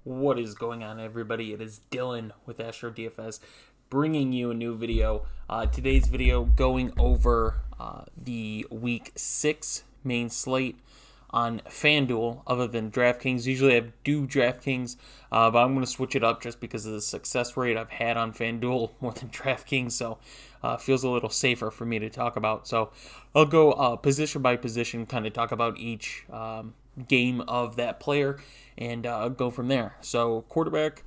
What is going on, everybody? It is Dylan with Astrodfs bringing you a new video. Today's video going over the Week 6 main slate on Fanduel, other than DraftKings. Usually I do DraftKings, but I'm going to switch it up just because of the success rate I've had on Fanduel more than DraftKings, so it feels a little safer for me to talk about. So I'll go position by position, kind of talk about each game of that player and go from there. So quarterback,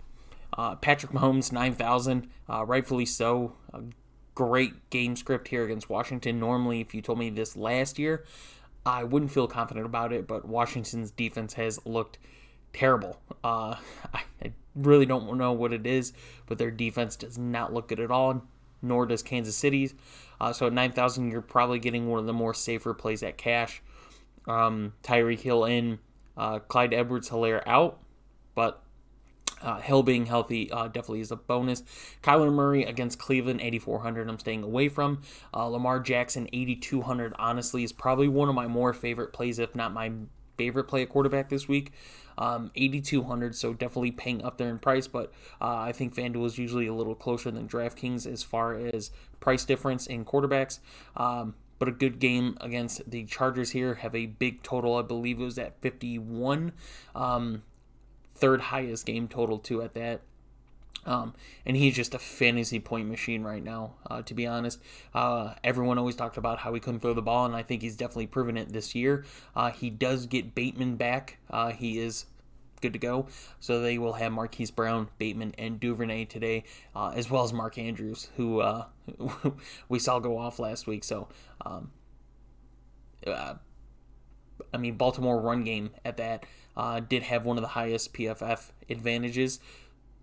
Patrick Mahomes, 9,000, rightfully so. A great game script here against Washington. Normally, if you told me this last year, I wouldn't feel confident about it, but Washington's defense has looked terrible. I really don't know what it is, but their defense does not look good at all, nor does Kansas City's. So at 9,000, you're probably getting one of the more safer plays at cash. Tyreek Hill in, Clyde Edwards-Helaire out, but Hill being healthy definitely is a bonus. Kyler Murray against Cleveland, 8,400 I'm staying away from. Lamar Jackson, 8,200 honestly is probably one of my more favorite plays, if not my favorite play at quarterback this week. 8,200, so definitely paying up there in price, but I think FanDuel is usually a little closer than DraftKings as far as price difference in quarterbacks. But a good game against the Chargers here. Have a big total, I believe it was at 51. Third highest game total too at that. And he's just a fantasy point machine right now, to be honest. Everyone always talked about how he couldn't throw the ball, and I think he's definitely proven it this year. He does get Bateman back. He is good to go. So they will have Marquise Brown, Bateman, and Duvernay today, as well as Mark Andrews, who we saw go off last week. So, Baltimore run game at that did have one of the highest PFF advantages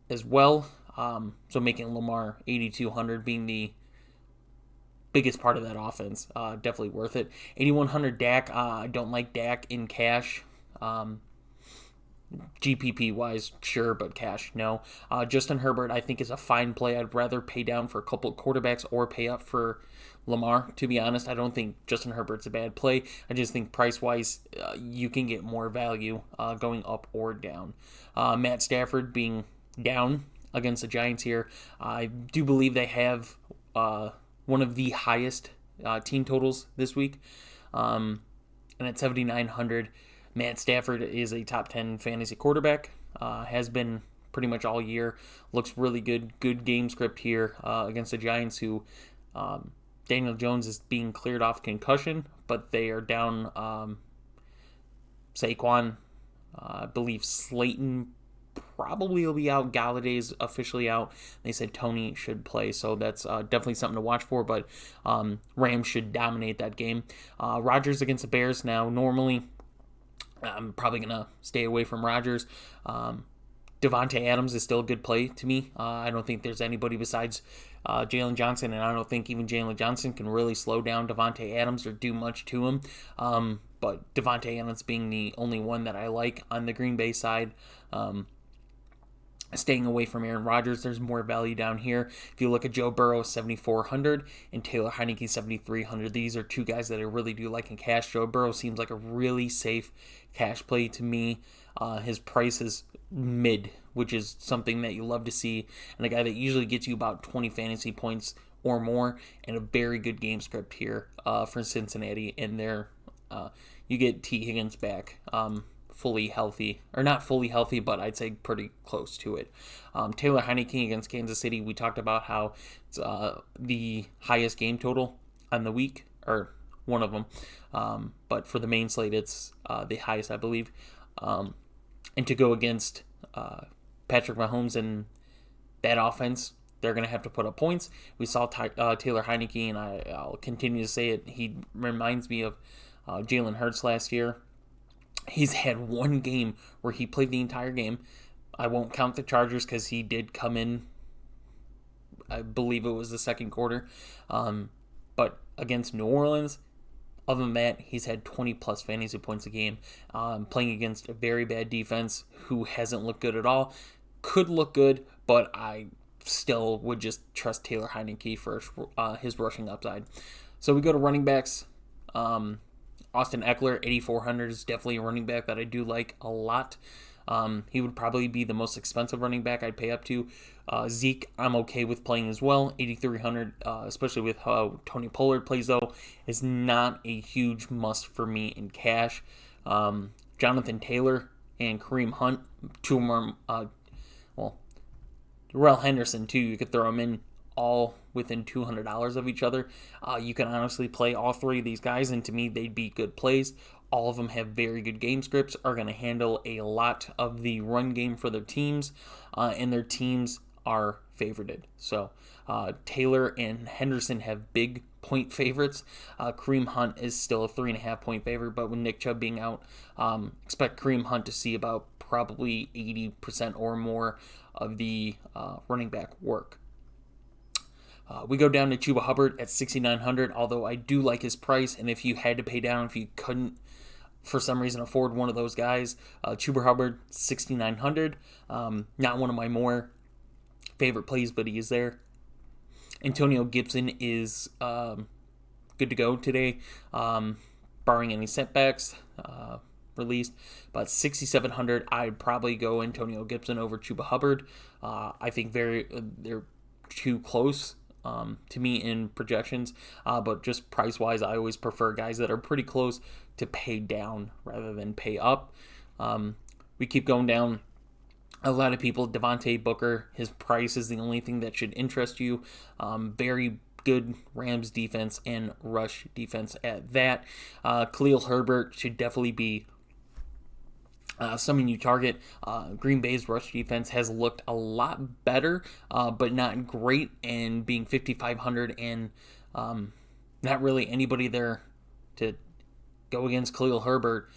as well. So making Lamar 8,200 being the biggest part of that offense, definitely worth it. 8,100 Dak. I don't like Dak in cash. GPP wise, sure, but cash, no. Justin Herbert, I think, is a fine play. I'd rather pay down for a couple of quarterbacks or pay up for Lamar, to be honest. I don't think Justin Herbert's a bad play. I just think price wise, you can get more value going up or down. Matt Stafford being down against the Giants here. I do believe they have one of the highest team totals this week. And at 7,900, Matt Stafford is a top 10 fantasy quarterback. Has been pretty much all year. Looks really good. Good game script here against the Giants, who Daniel Jones is being cleared off concussion, but they are down Saquon. I believe Slayton probably will be out. Galladay's officially out. They said Tony should play, so that's definitely something to watch for, but Rams should dominate that game. Rodgers against the Bears now. Normally, I'm probably going to stay away from Rodgers. Devontae Adams is still a good play to me. I don't think there's anybody besides Jalen Johnson, and I don't think even Jalen Johnson can really slow down Devontae Adams or do much to him. But Devontae Adams being the only one that I like on the Green Bay side. Staying away from Aaron Rodgers, there's more value down here. If you look at Joe Burrow, 7,400, and Taylor Heinecke, 7,300. These are two guys that I really do like in cash. Joe Burrow seems like a really safe cash play to me. His price is mid, which is something that you love to see, and a guy that usually gets you about 20 fantasy points or more, and a very good game script here for Cincinnati. And there, you get T. Higgins back. Fully healthy, or not fully healthy, but I'd say pretty close to it. Taylor Heinecke against Kansas City, we talked about how it's the highest game total on the week, or one of them, but for the main slate, it's the highest, I believe. And to go against Patrick Mahomes and that offense, they're going to have to put up points. We saw Taylor Heinecke, and I'll continue to say it, he reminds me of Jalen Hurts last year. He's had one game where he played the entire game. I won't count the Chargers because he did come in, I believe it was the second quarter. But against New Orleans, other than that, he's had 20 plus fantasy points a game. Playing against a very bad defense who hasn't looked good at all. Could look good, but I still would just trust Taylor Heinecke for his rushing upside. So we go to running backs. Austin Eckler, 8,400 is definitely a running back that I do like a lot. He would probably be the most expensive running back I'd pay up to. Zeke, I'm okay with playing as well. 8,300, especially with how Tony Pollard plays, though, is not a huge must for me in cash. Jonathan Taylor and Kareem Hunt, two more, Darrell Henderson, too. You could throw them in all within $200 of each other. You can honestly play all three of these guys, and to me, they'd be good plays. All of them have very good game scripts, are going to handle a lot of the run game for their teams, and their teams are favorited. So Taylor and Henderson have big point favorites. Kareem Hunt is still a 3.5 point favorite, but with Nick Chubb being out, expect Kareem Hunt to see about probably 80% or more of the running back work. We go down to Cuba Hubbard at 6,900, although I do like his price, and if you had to pay down, if you couldn't for some reason afford one of those guys, Cuba Hubbard, 6,900. Not one of my more favorite plays, but he is there. Antonio Gibson is good to go today, barring any setbacks released. But 6,700, I'd probably go Antonio Gibson over Cuba Hubbard. I think they're too close to me in projections, but just price-wise, I always prefer guys that are pretty close to pay down rather than pay up. We keep going down. A lot of people, Devontae Booker, his price is the only thing that should interest you. Very good Rams defense and rush defense at that. Khalil Herbert should definitely be someone you target. Green Bay's rush defense has looked a lot better, but not great, and being 5,500 and not really anybody there to go against Khalil Herbert.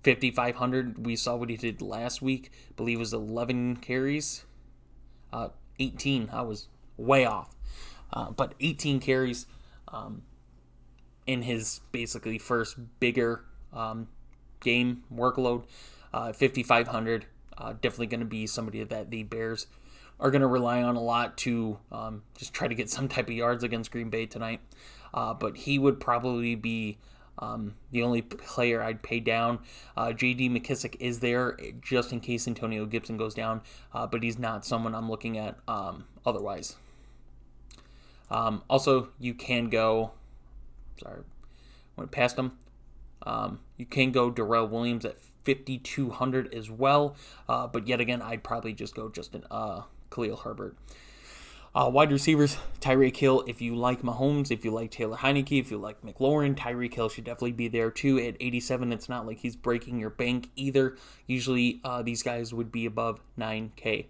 5,500, we saw what he did last week. I believe it was 11 carries. 18, I was way off. But 18 carries in his basically first bigger game workload. 5,500, definitely going to be somebody that the Bears are going to rely on a lot to just try to get some type of yards against Green Bay tonight. But he would probably be the only player I'd pay down. J.D. Mckissic is there just in case Antonio Gibson goes down, but he's not someone I'm looking at otherwise. Also, you can go... Sorry, went past him. You can go Darrell Williams at 5,200 as well, but yet again, I'd probably just go Justin Khalil Herbert. Wide receivers, Tyreek Hill, if you like Mahomes, if you like Taylor Heinecke, if you like Mclaurin, Tyreek Hill should definitely be there too. At 87, it's not like he's breaking your bank either. Usually, these guys would be above 9K.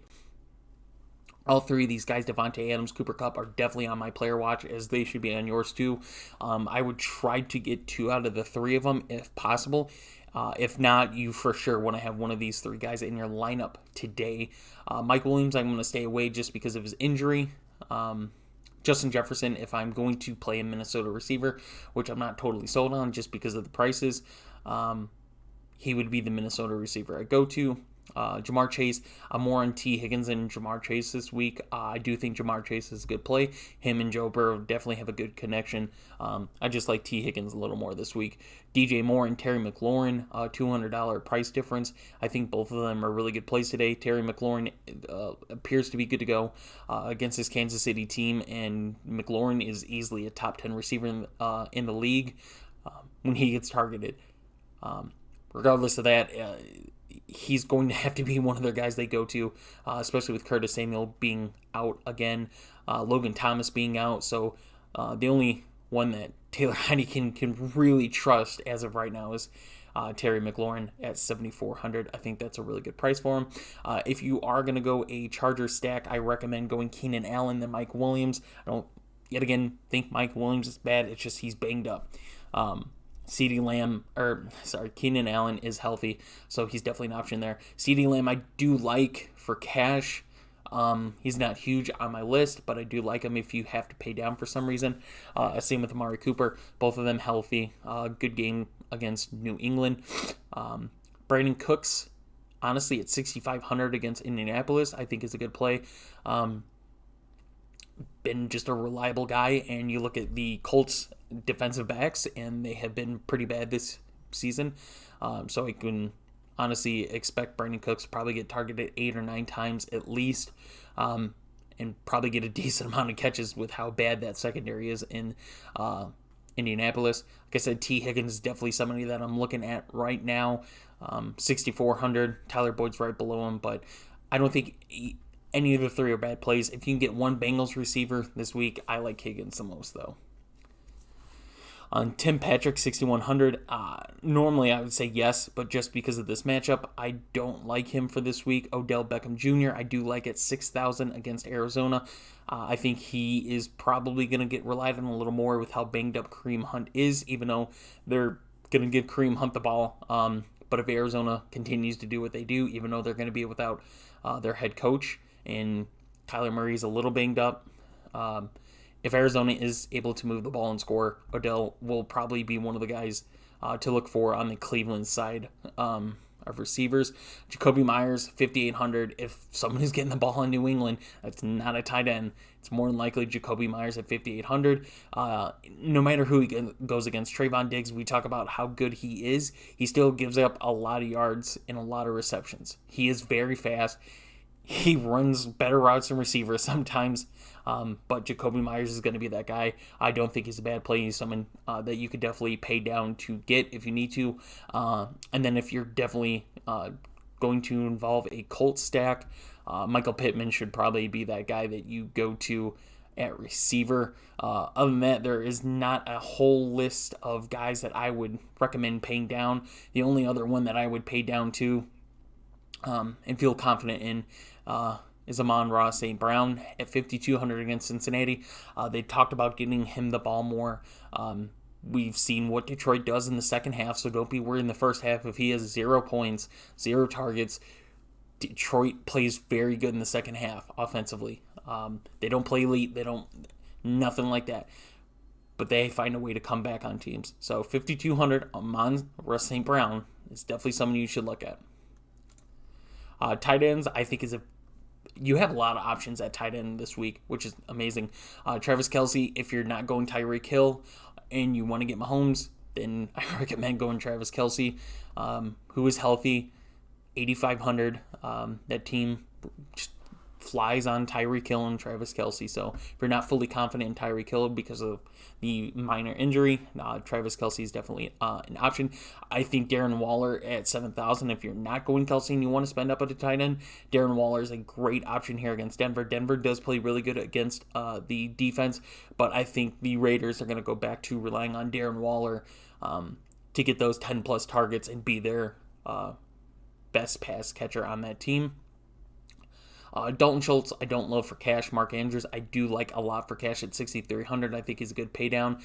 All three of these guys, Devontae Adams, Cooper Kupp, are definitely on my player watch, as they should be on yours too. I would try to get 2 out of the 3 of them if possible. If not, you for sure want to have one of these 3 guys in your lineup today. Mike Williams, I'm going to stay away just because of his injury. Justin Jefferson, if I'm going to play a Minnesota receiver, which I'm not totally sold on just because of the prices, he would be the Minnesota receiver I go to. Jamar Chase, I'm more on T. Higgins than Jamar Chase this week. I do think Jamar Chase is a good play. Him and Joe Burrow definitely have a good connection. I just like T. Higgins a little more this week. DJ Moore and Terry McLaurin, $200 price difference. I think both of them are really good plays today. Terry McLaurin appears to be good to go against this Kansas City team, and McLaurin is easily a top 10 receiver in the league when he gets targeted. Regardless of that, he's going to have to be one of their guys they go to, especially with Curtis Samuel being out again, Logan Thomas being out. So the only one that Taylor Heinecke can really trust as of right now is Terry McLaurin at 7,400. I think that's a really good price for him. If you are going to go a Charger stack, I recommend going Keenan Allen than Mike Williams. I don't, yet again, think Mike Williams is bad. It's just he's banged up. Keenan Allen is healthy, so he's definitely an option there. CeeDee Lamb I do like for cash. He's not huge on my list, but I do like him if you have to pay down for some reason. Same with Amari Cooper. Both of them healthy. Good game against New England. Brandon Cooks, honestly, at 6,500 against Indianapolis, I think is a good play. Been just a reliable guy, and you look at the Colts defensive backs, and they have been pretty bad this season. So I can honestly expect Brandon Cooks to probably get targeted 8 or 9 times at least, and probably get a decent amount of catches with how bad that secondary is in Indianapolis. Like I said, T. Higgins is definitely somebody that I'm looking at right now. 6,400. Tyler Boyd's right below him, but I don't think any of the three are bad plays. If you can get one Bengals receiver this week, I like Higgins the most, though. On Tim Patrick, 6,100. Normally, I would say yes, but just because of this matchup, I don't like him for this week. Odell Beckham Jr., I do like at 6,000 against Arizona. I think he is probably going to get relied on a little more with how banged up Kareem Hunt is, even though they're going to give Kareem Hunt the ball. But if Arizona continues to do what they do, even though they're going to be without their head coach, and Kyler Murray's a little banged up, if Arizona is able to move the ball and score, Odell will probably be one of the guys to look for on the Cleveland side of receivers. Jacoby Myers, 5,800. If someone is getting the ball in New England, that's not a tight end. It's more than likely Jacoby Myers at 5,800. No matter who he goes against, Trayvon Diggs, we talk about how good he is. He still gives up a lot of yards and a lot of receptions. He is very fast. He runs better routes than receivers sometimes, but Jacoby Myers is going to be that guy. I don't think he's a bad play. He's someone that you could definitely pay down to get if you need to. And then if you're definitely going to involve a Colts stack, Michael Pittman should probably be that guy that you go to at receiver. Other than that, there is not a whole list of guys that I would recommend paying down. The only other one that I would pay down to and feel confident in is Amon-Ra St. Brown at 5,200 against Cincinnati. They talked about getting him the ball more. We've seen what Detroit does in the second half, so don't be worried in the first half. If he has 0 points, 0 targets, Detroit plays very good in the second half offensively. They don't play elite. They don't, nothing like that. But they find a way to come back on teams. So 5,200, Amon-Ra St. Brown is definitely someone you should look at. Tight ends, I think, you have a lot of options at tight end this week, which is amazing. Travis Kelsey, if you're not going Tyreek Hill and you want to get Mahomes, then I recommend going Travis Kelsey, who is healthy, 8,500. That team just flies on Tyreek Hill and Travis Kelsey. So if you're not fully confident in Tyreek Hill because of the minor injury, Travis Kelsey is definitely an option. I think Darren Waller at 7,000. If you're not going Kelsey and you want to spend up at a tight end, Darren Waller is a great option here against Denver. Denver does play really good against the defense, but I think the Raiders are going to go back to relying on Darren Waller to get those 10-plus targets and be their best pass catcher on that team. Dalton Schultz, I don't love for cash. Mark Andrews, I do like a lot for cash at 6,300. I think he's a good pay down.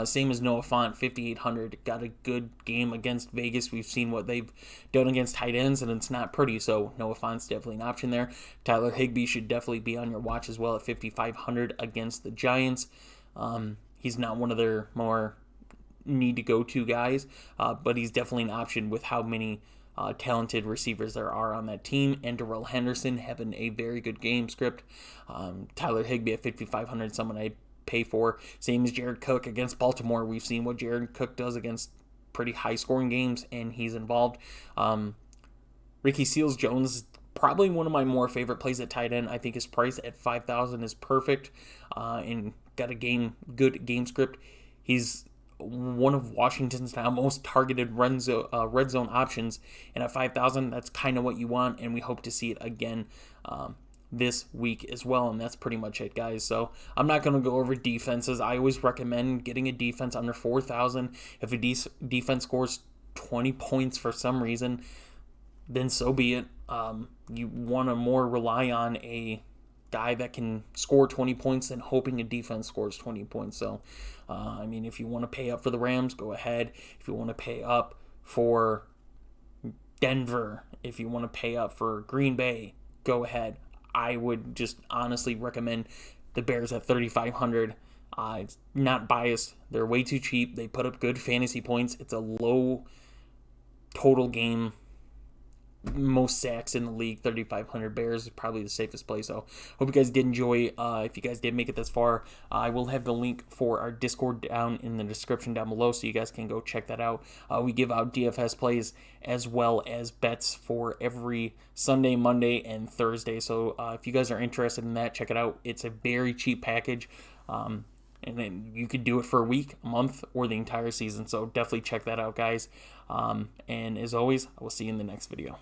Same as Noah Fant, 5,800. Got a good game against Vegas. We've seen what they've done against tight ends, and it's not pretty, so Noah Fant's definitely an option there. Tyler Higby should definitely be on your watch as well at 5,500 against the Giants. He's not one of their more need-to-go-to guys, but he's definitely an option with how many talented receivers there are on that team, and Darrell Henderson having a very good game script. Tyler Higby at 5,500, someone I pay for. Same as Jared Cook against Baltimore. We've seen what Jared Cook does against pretty high-scoring games, and he's involved. Ricky Seals-Jones is probably one of my more favorite plays at tight end. I think his price at 5,000 is perfect, and got a good game script. He's one of Washington's now most targeted red zone options, and at 5,000, that's kind of what you want, and we hope to see it again this week as well, and that's pretty much it, guys. So I'm not going to go over defenses. I always recommend getting a defense under 4,000. If a defense scores 20 points for some reason, then so be it. You want to more rely on a guy that can score 20 points than hoping a defense scores 20 points. So, if you want to pay up for the Rams, go ahead. If you want to pay up for Denver, if you want to pay up for Green Bay, go ahead. I would just honestly recommend the Bears at 3,500. It's not biased. They're way too cheap. They put up good fantasy points. It's a low total game most sacks in the league. 3,500 Bears is probably the safest play. So hope you guys did enjoy. If you guys did make it this far, I will have the link for our Discord down in the description down below, so you guys can go check that out. We give out DFS plays as well as bets for every Sunday, Monday, and Thursday. So if you guys are interested in that, check it out. It's a very cheap package. And then you could do it for a week, a month, or the entire season. So definitely check that out, guys. And as always, I will see you in the next video.